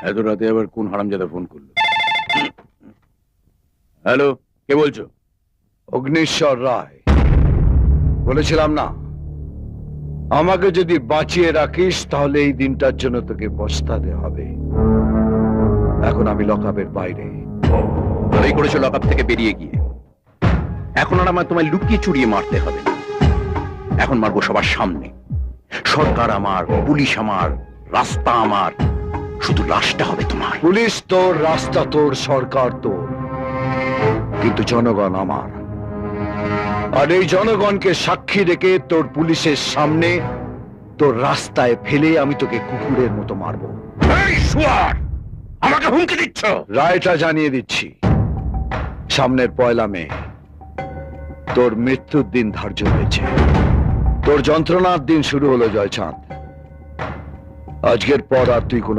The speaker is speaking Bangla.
এত রাতে আবার কোন হারামজাদা ফোন করলো? হ্যালো, কে বলছো? অগ্নিশ্বর রায়। বলেছিলাম না, আমাকে যদি বাঁচিয়ে রাখিস তাহলে এই দিনটার জন্য তোকে পস্তাতে হবে। এখন আমি লকআপের বাইরে। ভালোই করেছো লকআপ থেকে বেরিয়ে গিয়ে। এখন আর আমার তোমায় লুকিয়ে চুরিয়ে মারতে হবে না। এখন মারবো সবার সামনে। সরকার আমার, পুলিশ আমার, রাস্তা আমার, শুধু লাশটা হবে তোমার। পুলিশ তোর, রাস্তা তোর, সরকার তোর, কিন্তু জনগণ আমার। আর এই জনগণকে সাক্ষী রেখে তোর পুলিশের সামনে, তোর রাস্তায় ফেলে আমি তোকে কুকুরের মতো মারবো। এই শুয়ার! আমাকে হুমকি দিচ্ছ? রায়টা জানিয়ে দিচ্ছি, সামনের 1 মে তোর মৃত্যুর দিন ধার্য হয়েছে। তোর যন্ত্রণার দিন শুরু হলো জয়চাঁদ। আজকের পর আর তুই কোনো